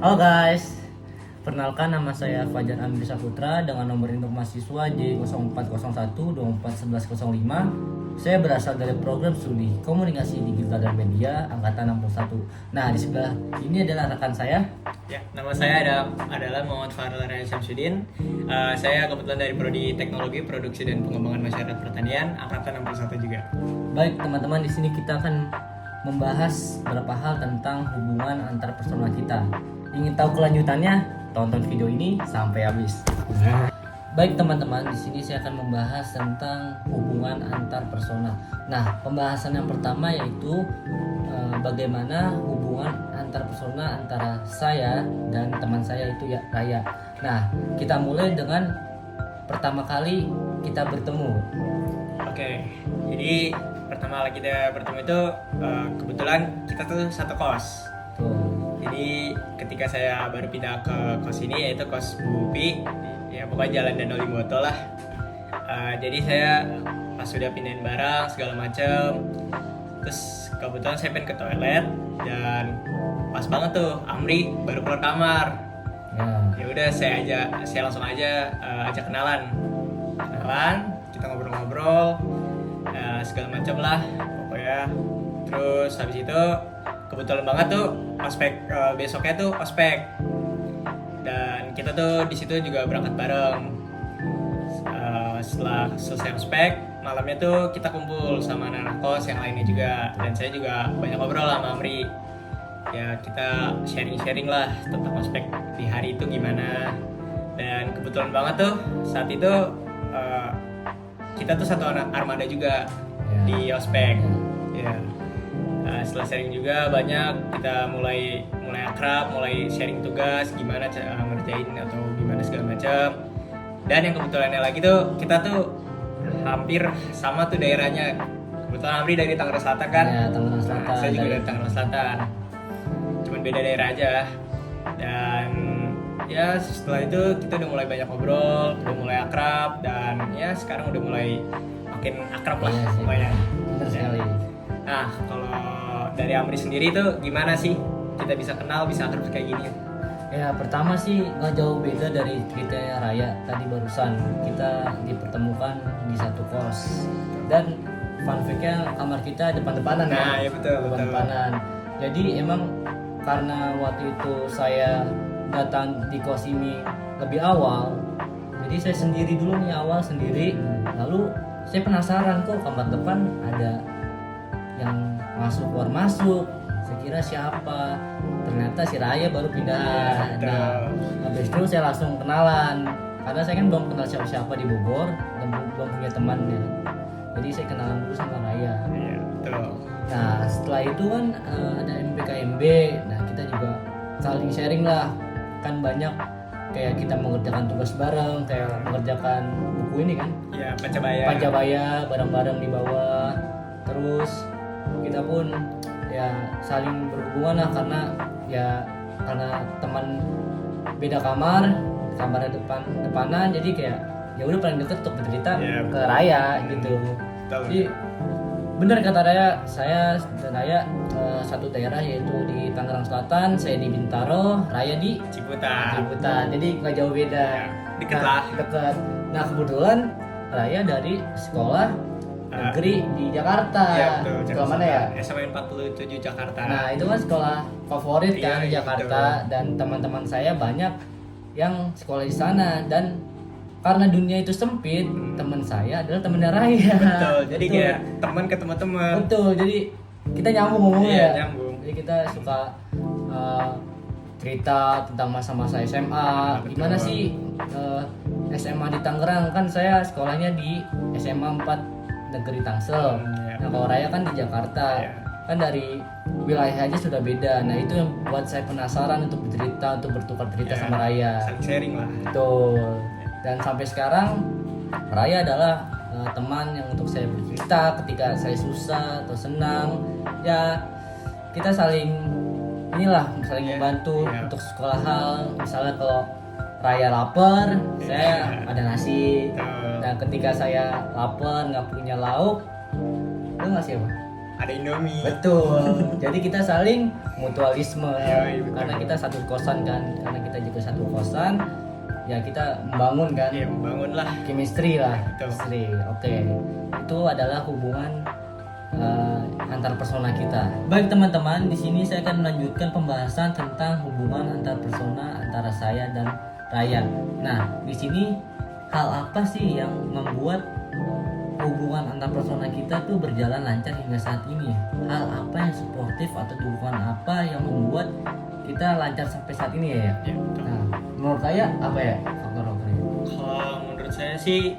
Halo guys, perkenalkan nama saya Fajar Andri Saputra dengan nomor induk mahasiswa J0401241105. Saya berasal dari program studi Komunikasi Digital dan Media angkatan 61. Nah, di sebelah ini adalah rekan saya. Ya, nama saya adalah Muhammad Farel Raya Syamsuddin. Saya kebetulan dari Prodi Teknologi Produksi dan Pengembangan Masyarakat Pertanian angkatan 61 juga. Baik teman-teman, di sini kita akan membahas beberapa hal tentang hubungan antar personal kita. Ingin tahu kelanjutannya? Tonton video ini sampai habis. Baik teman-teman, di sini saya akan membahas tentang hubungan antar personal. Nah, pembahasan yang pertama yaitu bagaimana hubungan antar personal antara saya dan teman saya itu ya Raya. Nah, kita mulai dengan pertama kali kita bertemu. Oke, jadi pertama kali kita bertemu itu kebetulan kita tuh satu kos. Tuh. Jadi ketika saya baru pindah ke kos ini, yaitu kos Bu Upi, ya pokoknya Jalan Danau Limboto lah. Jadi saya pas sudah pindahin barang segala macem, terus kebetulan saya pengen ke toilet dan pas banget tuh Amri baru keluar kamar. Ya udah saya langsung aja ajak kenalan, kita ngobrol-ngobrol segala macam lah pokoknya. Terus habis itu kebetulan banget tuh ospek, besoknya tuh ospek dan kita tuh di situ juga berangkat bareng. Setelah selesai ospek, malamnya tuh kita kumpul sama anak-anak kos yang lainnya juga, dan saya juga banyak ngobrol sama Amri. Ya kita sharing-sharing lah tentang ospek di hari itu gimana. Dan kebetulan banget tuh saat itu kita tuh satu armada juga di ospek. Ya. Setelah sharing juga banyak, kita mulai akrab, mulai sharing tugas gimana cara ngerjain atau gimana segala macam. Dan yang kebetulannya lagi tuh kita tuh hampir sama tuh daerahnya. Kebetulan Amri dari Tangerang Selatan kan? Ya, Tangerang Selatan. Saya juga dari Tangerang Selatan. Cuman beda daerah aja. Dan ya setelah itu kita udah mulai banyak ngobrol, udah mulai akrab, dan ya sekarang udah mulai makin akrab lah semuanya. Benar sekali. Nah, kalau dari Amri sendiri tuh gimana sih kita bisa kenal, bisa akrab kayak gini? Ya, pertama sih nggak jauh beda dari ceritanya Raya tadi barusan. Kita dipertemukan di satu kos. Dan fun fact-nya kamar kita depan-depanan. Nah, ya betul. Depan-depanan. Jadi emang karena waktu itu saya datang di kos ini lebih awal, jadi saya sendiri dulu nih awal sendiri. Lalu saya penasaran kok kamar depan ada yang keluar masuk. Saya kira siapa? Ternyata si Raya baru pindah. Nah, habis itu saya langsung kenalan. Karena saya kan belum kenal siapa-siapa di Bogor dan belum punya temannya. Jadi saya kenalan dulu sama Raya. Iya, betul. Nah, setelah itu kan ada MPKMB. Nah, kita juga saling sharing lah. Kan banyak kayak kita mengerjakan tugas bareng, kayak mengerjakan buku ini kan. Iya, Pancabaya bareng-bareng di bawah. Terus kita pun ya saling berhubungan lah karena teman beda kamarnya depanan, jadi kayak ya udah paling deket untuk bercerita ke Raya gitu. Jadi benar kata Raya, saya dan Raya satu daerah yaitu di Tangerang Selatan, saya di Bintaro, Raya di Ciputat. Jadi nggak jauh beda. Deket. Nah, kebetulan Raya dari sekolah negeri di Jakarta. Iya, betul. Sekolah mana ya? SMA 47 Jakarta. Nah, itu kan sekolah favorit kan di Jakarta, dan teman-teman saya banyak yang sekolah di sana. Dan karena dunia itu sempit, teman saya adalah temannya Raya. Betul. Jadi kayak teman ketemu teman. Betul. Jadi kita nyambung ngomongnya. Iya, nyambung. Jadi kita suka cerita tentang masa-masa SMA. Gimana sih SMA di Tangerang? Kan saya sekolahnya di SMA 4 Negeri Tangsel. Nah, kalau Raya kan di Jakarta. Kan dari wilayah aja sudah beda. Nah, itu yang buat saya penasaran untuk bercerita, untuk bertukar cerita sama Raya. Saling sharing lah. Betul. Dan sampai sekarang Raya adalah teman yang untuk saya bercerita ketika saya susah atau senang. Ya, kita saling membantu untuk sekolah hal. Misalnya kalau Raya lapar, saya ada nasi. Dan ketika saya lapar nggak punya lauk, lu ngasih apa? ada Indomie. Betul. Jadi kita saling mutualisme Iya, betul. karena kita satu kosan kan, karena kita juga satu kosan, ya kita membangun kan Ya membangun lah. chemistry lah. Betul. Chemistry. Oke. Itu adalah hubungan antar persona kita. Baik teman-teman, di sini saya akan melanjutkan pembahasan tentang hubungan antar persona antara saya dan Raya. Nah, di sini hal apa sih yang membuat hubungan antar persona kita tuh berjalan lancar hingga saat ini? Hal apa yang suportif atau dukungan apa yang membuat kita lancar sampai saat ini ya? Ya betul. Nah, menurut Raya apa ya faktor-faktornya? Kalau menurut saya sih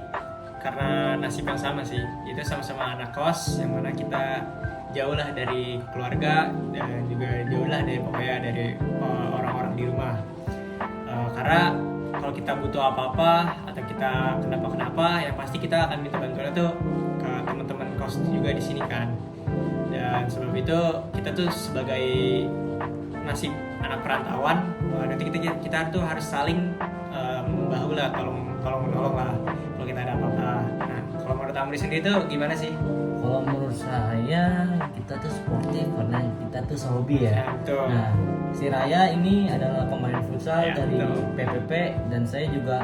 karena nasib yang sama sih, itu sama-sama anak kos yang mana kita jauh lah dari keluarga dan juga jauh lah dari pokoknya dari orang-orang di rumah. Karena kalau kita butuh apa-apa atau kita kenapa-kenapa, yang pasti kita akan minta bantuan itu ke teman-teman kos juga di sini kan. Dan sebab itu kita tuh sebagai nasib anak perantauan, nanti kita tuh harus saling membahu lah, tolong menolong lah kalau kita ada apa-apa. Nah, kalau menurut Amri sendiri tuh gimana sih? Kalau menurut saya kita tuh sportif karena kita tuh sehobi ya. Ya, betul. Nah, si Raya ini adalah pemain futsal Ya, dari betul. PPP dan saya juga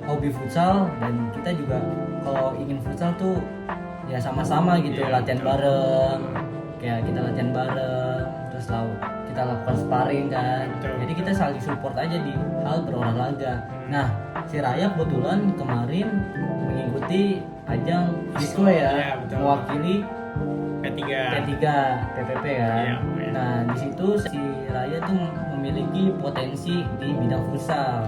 hobi futsal, dan kita juga kalau ingin futsal tuh ya sama-sama gitu, Ya, latihan betul. bareng, kayak kita latihan bareng, terus kita lakukan sparring kan. Betul. Jadi kita saling support aja di hal berolahraga. Nah, si Raya kebetulan kemarin mengikuti ajang Disko Ya, ya, betul. mewakili P3. P3 PPP kan. Iya, iya. Nah, di situ si Raya tuh memiliki potensi di bidang futsal.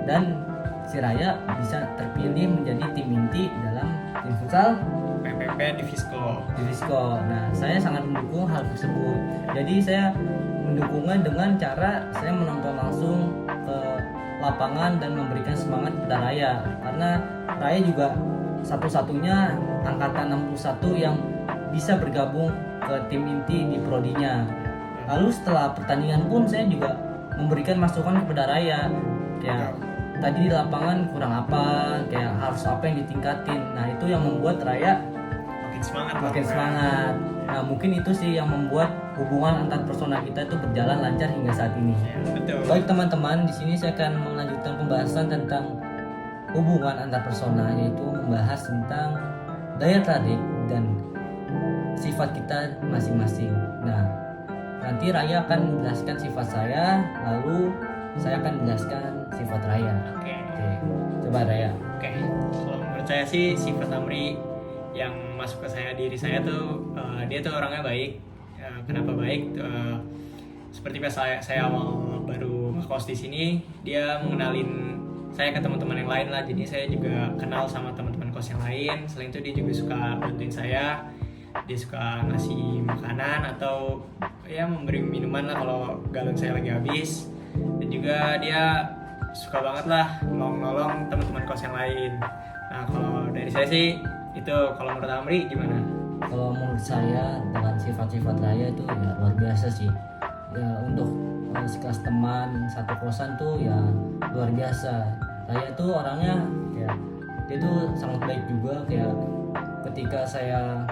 Dan si Raya bisa terpilih menjadi tim inti dalam tim futsal PPP di Visco. di Disko. Nah, saya sangat mendukung hal tersebut. Jadi saya mendukungnya dengan cara saya menonton langsung ke lapangan dan memberikan semangat kepada Raya, karena Raya juga satu-satunya angkatan 61 yang bisa bergabung ke tim inti di prodinya. Lalu setelah pertandingan pun saya juga memberikan masukan kepada Raya, kayak tadi di lapangan kurang apa, kayak harus apa yang ditingkatin. Nah, itu yang membuat Raya Makin semangat lah, makin pokoknya. semangat. Nah, mungkin itu sih yang membuat hubungan antar persona kita itu berjalan lancar hingga saat ini. Ya, betul. Baik teman-teman, di sini saya akan melanjutkan pembahasan tentang hubungan antar persona, yaitu membahas tentang daya tarik dan sifat kita masing-masing. Nah, nanti Raya akan menjelaskan sifat saya, lalu saya akan menjelaskan sifat Raya. Oke. Oke, coba Raya. Oke. Kalau menurut saya sih sifat Amri yang masuk ke diri saya tuh dia tuh orangnya baik. Kenapa baik? Seperti pas saya awal baru ngekos di sini, dia mengenalin saya ke teman-teman yang lain lah. Jadi saya juga kenal sama teman-teman kos yang lain. Selain itu dia juga suka bantuin saya. Dia suka ngasih makanan atau ya memberi minuman lah kalau galon saya lagi habis. Dan juga dia suka banget lah nolong teman-teman kos yang lain. Nah, kalau dari saya sih itu. Kalau menurut Amri gimana? Kalau menurut saya dengan sifat-sifat Raya itu ya luar biasa sih. Ya untuk sekelas teman satu kosan tuh ya luar biasa. Raya tuh orangnya ya dia tuh sangat baik juga, kayak ketika saya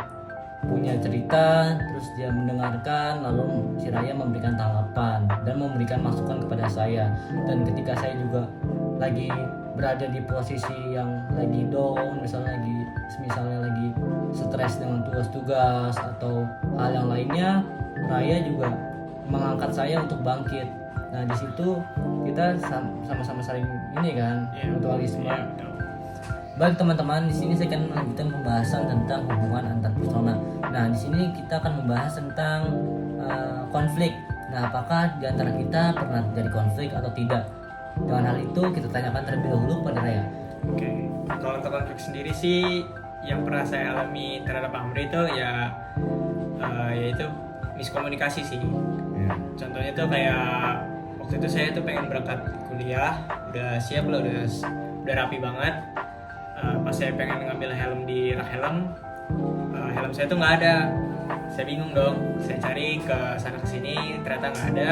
punya cerita terus dia mendengarkan, lalu si Raya memberikan tanggapan dan memberikan masukan kepada saya. Dan ketika saya juga lagi berada di posisi yang lagi down, misalnya lagi stres dengan tugas-tugas atau hal yang lainnya, Raya juga mengangkat saya untuk bangkit. Nah, di situ kita sama-sama saling ini kan, Iya, mutualisme. iya, betul. Baik teman-teman, di sini saya akan melanjutkan pembahasan tentang hubungan antar persona. Nah, di sini kita akan membahas tentang konflik. Nah, apakah di antara kita pernah terjadi konflik atau tidak? Dengan hal itu kita tanyakan terlebih dahulu pada Raya. Oke. Kalau untuk konflik sendiri sih yang pernah saya alami terhadap Amri itu ya yaitu miskomunikasi sih. Contohnya tuh kayak waktu itu saya tuh pengen berangkat kuliah, udah siap lah, udah rapi banget. Pas saya pengen ngambil helm di rak helm, helm saya tuh nggak ada. Saya bingung dong, saya cari ke sana ke sini, ternyata nggak ada.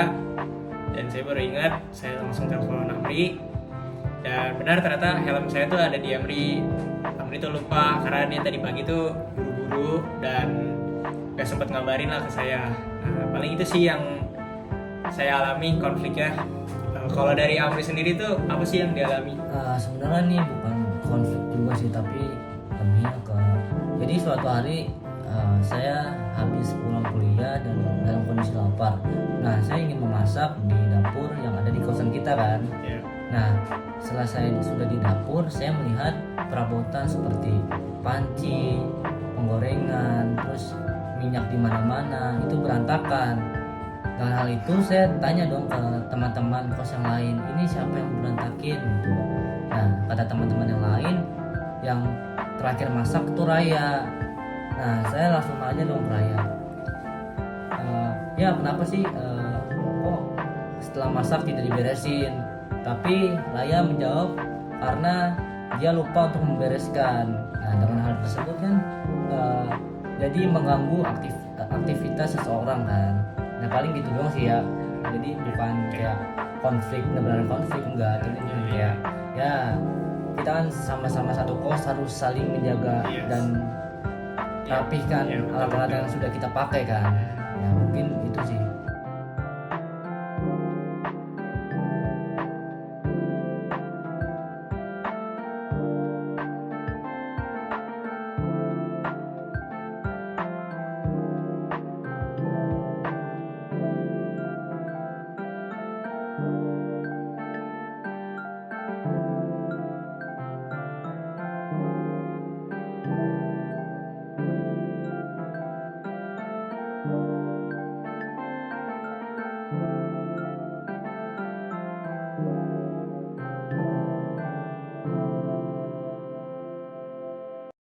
Dan saya baru ingat, saya langsung telepon Amri. Dan benar ternyata helm saya tuh ada di Amri. Amri tuh lupa karena dia tadi pagi tuh buru-buru buru-buru dan gak sempet ngabarin lah ke saya. Nah, paling itu sih yang saya alami konfliknya. Kalau dari Amri sendiri tuh apa sih yang dialami? Sebenarnya nih bukan konflik juga sih, tapi lebihnya ke jadi suatu hari saya habis pulang kuliah dan dalam kondisi lapar. Nah, saya ingin memasak di dapur yang ada di kosan kita kan. Ya. Nah, setelah saya sudah di dapur, saya melihat perabotan seperti panci, penggorengan, terus minyak di mana-mana itu berantakan. Dengan hal itu saya tanya dong ke teman-teman kos yang lain, ini siapa yang berantakin gitu. Nah, kata teman-teman yang lain, yang terakhir masak itu Raya. Nah, saya langsung tanya dong ke Raya, ya kenapa sih kok setelah masak tidak diberesin? Tapi Raya menjawab karena dia lupa untuk membereskan. Nah, dengan hal tersebut kan jadi mengganggu aktivitas seseorang kan. Nah, paling gitu doang sih ya. Jadi bukan kayak konflik, benar-benar konflik enggak, tapi kayak ya kita kan sama-sama satu kos harus saling menjaga dan rapihkan alat-alat yang sudah kita pakai kan.